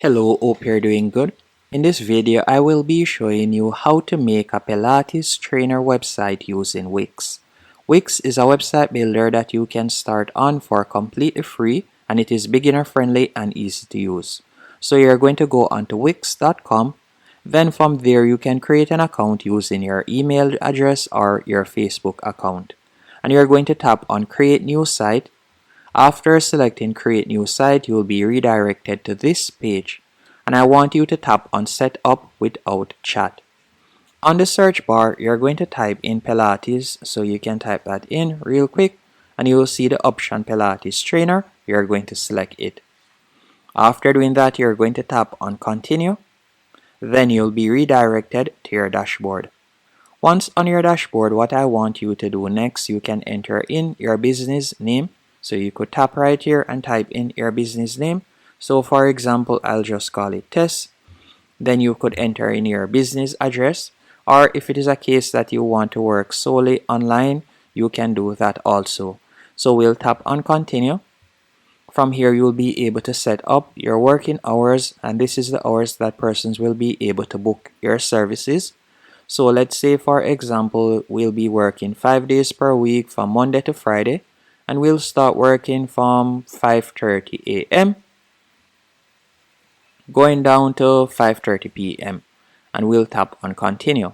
Hello, hope you're doing good. In this video, I will be showing you how to make a Pilates trainer website using Wix. Wix is a website builder that you can start on for completely free, and it is beginner friendly and easy to use. So you're going to go onto wix.com. Then from there you can create an account using your email address or your Facebook account. And you're going to tap on create new site. After selecting create new site, you will be redirected to this page, and I want you to tap on set up without chat. On the search bar, you're going to type in Pilates, so you can type that in real quick and you will see the option Pilates trainer. You're going to select it. After doing that, you're going to tap on continue. Then you'll be redirected to your dashboard. Once on your dashboard, what I want you to do next, you can enter in your business name. So you could tap right here and type in your business name. So for example, I'll just call it Tess. Then you could enter in your business address, or if it is a case that you want to work solely online, you can do that also. So we'll tap on continue. From here, you'll be able to set up your working hours, and this is the hours that persons will be able to book your services. So let's say, for example, we'll be working 5 days per week from Monday to Friday, and we'll start working from 5:30 a.m. going down to 5:30 p.m. and we'll tap on continue.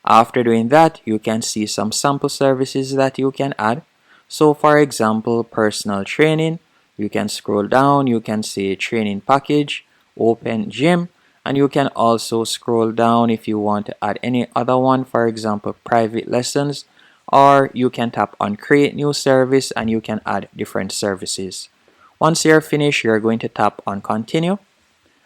After doing that, you can see some sample services that you can add. So for example, personal training, you can scroll down, you can see training package, open gym, and you can also scroll down if you want to add any other one, for example, private lessons, or you can tap on create new service and you can add different services. Once you're finished, you're going to tap on continue.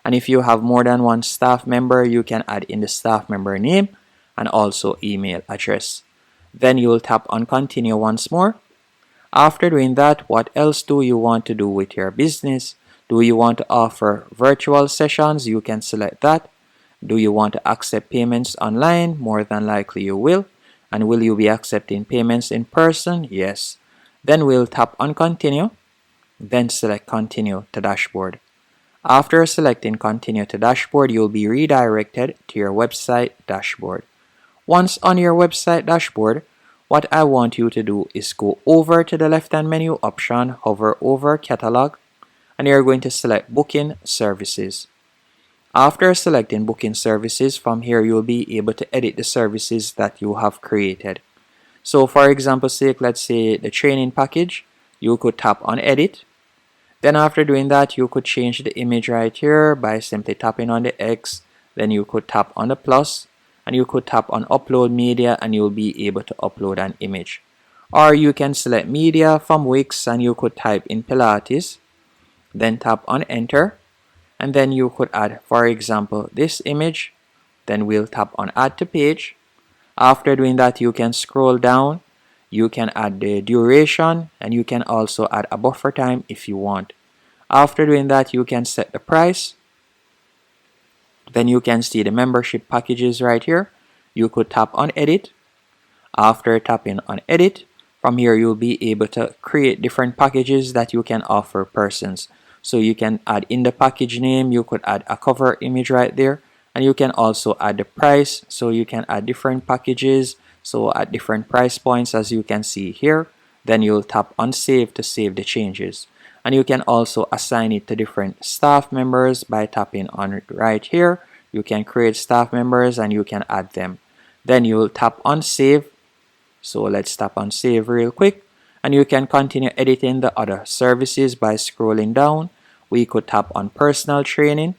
And if you have more than one staff member, you can add in the staff member name and also email address. Then you will tap on continue once more. After doing that, what else do you want to do with your business? Do you want to offer virtual sessions? You can select that. Do you want to accept payments online? More than likely you will. And will you be accepting payments in person? Yes. Then we'll tap on continue. Then select continue to dashboard. After selecting continue to dashboard, you'll be redirected to your website dashboard. Once on your website dashboard, what I want you to do is go over to the left hand menu option, hover over catalog, and you're going to select booking services. After selecting booking services, from here you'll be able to edit the services that you have created. So for example sake, let's say the training package, you could tap on edit. Then after doing that, you could change the image right here by simply tapping on the X. Then you could tap on the plus and you could tap on upload media and you'll be able to upload an image. Or you can select media from Wix and you could type in Pilates. Then tap on enter. And then you could add, for example, this image. Then we'll tap on add to page. After doing that, you can scroll down. You can add the duration and you can also add a buffer time if you want. After doing that, you can set the price. Then you can see the membership packages right here. You could tap on edit. After tapping on edit, from here you'll be able to create different packages that you can offer persons. So you can add in the package name, you could add a cover image right there, and you can also add the price. So you can add different packages, so at different price points as you can see here. Then you'll tap on save to save the changes. And you can also assign it to different staff members by tapping on right here. You can create staff members and you can add them. Then you'll tap on save. So let's tap on save real quick. And you can continue editing the other services by scrolling down. We could tap on personal training.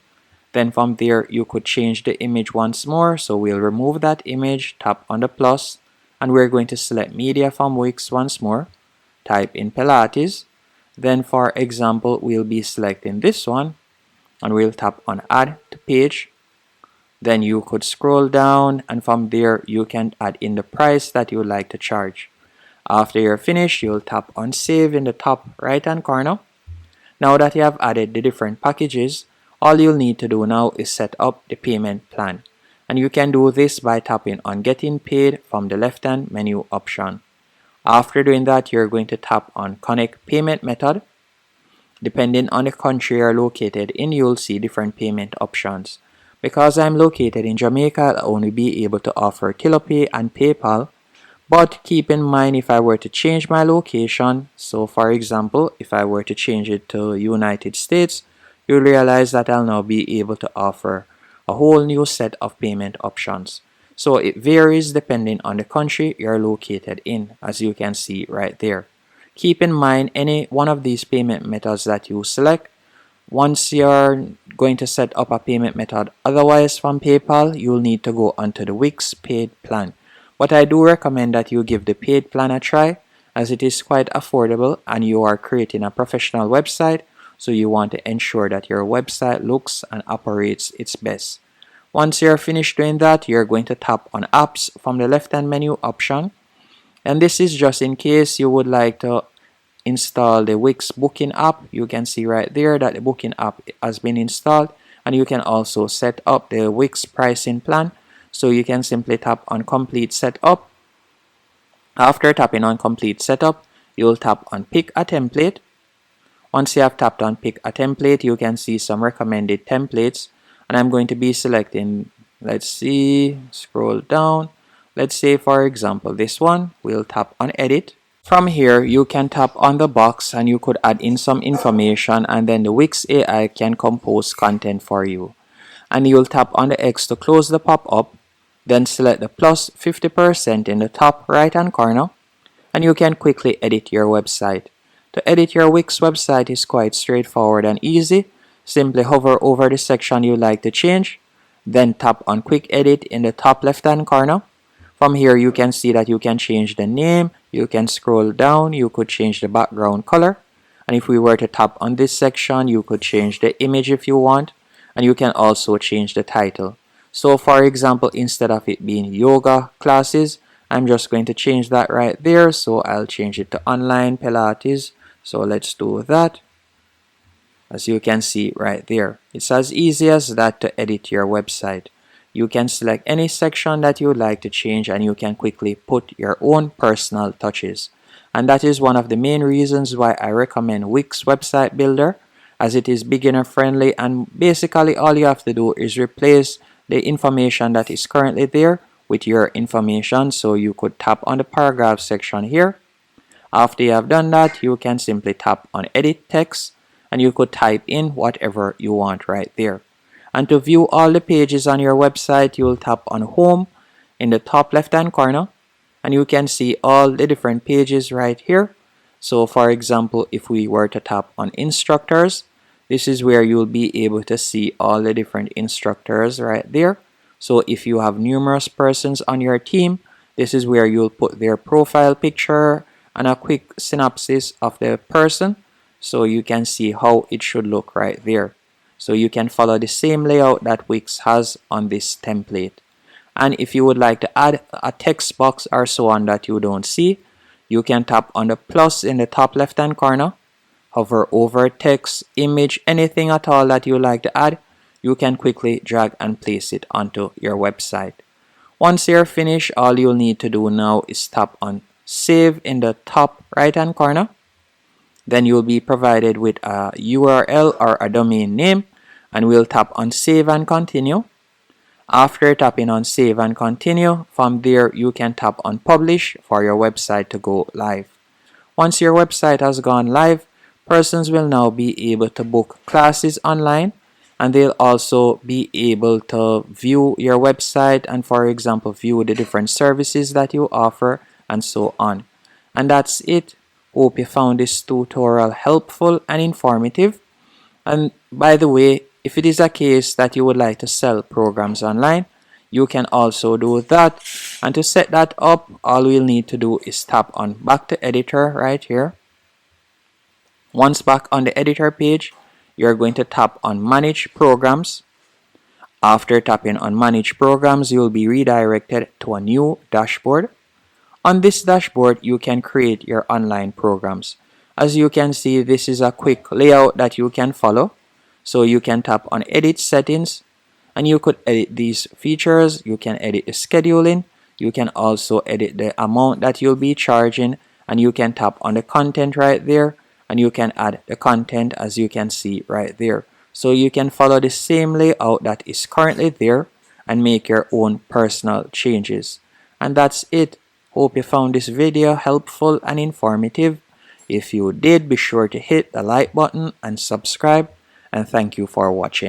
Then from there, you could change the image once more. So we'll remove that image, tap on the plus, and we're going to select media from Wix once more. Type in Pilates. Then for example, we'll be selecting this one and we'll tap on add to page. Then you could scroll down and from there, you can add in the price that you would like to charge. After you're finished, you'll tap on save in the top right hand corner. Now that you have added the different packages, all you'll need to do now is set up the payment plan. And you can do this by tapping on getting paid from the left hand menu option. After doing that, you're going to tap on connect payment method. Depending on the country you're located in, you'll see different payment options. Because I'm located in Jamaica, I'll only be able to offer KiloPay and PayPal. But keep in mind, if I were to change my location, so for example, if I were to change it to United States, you'll realize that I'll now be able to offer a whole new set of payment options. So it varies depending on the country you're located in, as you can see right there. Keep in mind, any one of these payment methods that you select, once you're going to set up a payment method otherwise from PayPal, you'll need to go onto the Wix paid plan. But I do recommend that you give the paid plan a try, as it is quite affordable and you are creating a professional website, so you want to ensure that your website looks and operates its best. Once you're finished doing that, you're going to tap on apps from the left hand menu option, and this is just in case you would like to install the Wix booking app. You can see right there that the booking app has been installed, and you can also set up the Wix pricing plan. So you can simply tap on complete setup. After tapping on complete setup, you'll tap on pick a template. Once you have tapped on pick a template, you can see some recommended templates, and I'm going to be selecting, let's see, scroll down, let's say for example this one. We'll tap on edit. From here, you can tap on the box and you could add in some information, and then the Wix AI can compose content for you. And you'll tap on the X to close the pop-up, then select the plus 50% in the top right hand corner, and you can quickly edit your website. To edit your Wix website is quite straightforward and easy. Simply hover over the section you like to change, then tap on quick edit in the top left hand corner. From here, you can see that you can change the name, you can scroll down, you could change the background color, and if we were to tap on this section, you could change the image if you want, and you can also change the title. So for example, instead of it being yoga classes, I'm just going to change that right there. So I'll change it to online Pilates. So let's do that. As you can see right there, it's as easy as that to edit your website. You can select any section that you would like to change, and you can quickly put your own personal touches. And that is one of the main reasons why I recommend Wix Website Builder, as it is beginner friendly, and basically all you have to do is replace the information that is currently there with your information. So you could tap on the paragraph section here. After you have done that, you can simply tap on edit text, and you could type in whatever you want right there. And to view all the pages on your website, you will tap on home in the top left hand corner, and you can see all the different pages right here. So for example, if we were to tap on instructors, this is where you'll be able to see all the different instructors right there. So if you have numerous persons on your team, this is where you'll put their profile picture and a quick synopsis of the person, so you can see how it should look right there. So you can follow the same layout that Wix has on this template. And if you would like to add a text box or so on that you don't see, you can tap on the plus in the top left hand corner, hover over text, image, anything at all that you like to add. You can quickly drag and place it onto your website. Once you're finished, all you'll need to do now is tap on save in the top right hand corner. Then you'll be provided with a URL or a domain name, and we'll tap on save and continue. After tapping on save and continue, from there you can tap on publish for your website to go live. Once your website has gone live, persons will now be able to book classes online, and they'll also be able to view your website and, for example, view the different services that you offer and so on. And that's it. Hope you found this tutorial helpful and informative. And by the way, if it is a case that you would like to sell programs online, you can also do that. And to set that up, all we'll need to do is tap on back to editor right here. Once back on the editor page, you're going to tap on manage programs. After tapping on manage programs, you'll be redirected to a new dashboard. On this dashboard, you can create your online programs. As you can see, this is a quick layout that you can follow. So you can tap on edit settings, and you could edit these features. You can edit the scheduling. You can also edit the amount that you'll be charging, and you can tap on the content right there. and you can add the content as you can see right there. So you can follow the same layout that is currently there and make your own personal changes. And that's it. Hope you found this video helpful and informative. If you did, be sure to hit the like button and subscribe, and thank you for watching.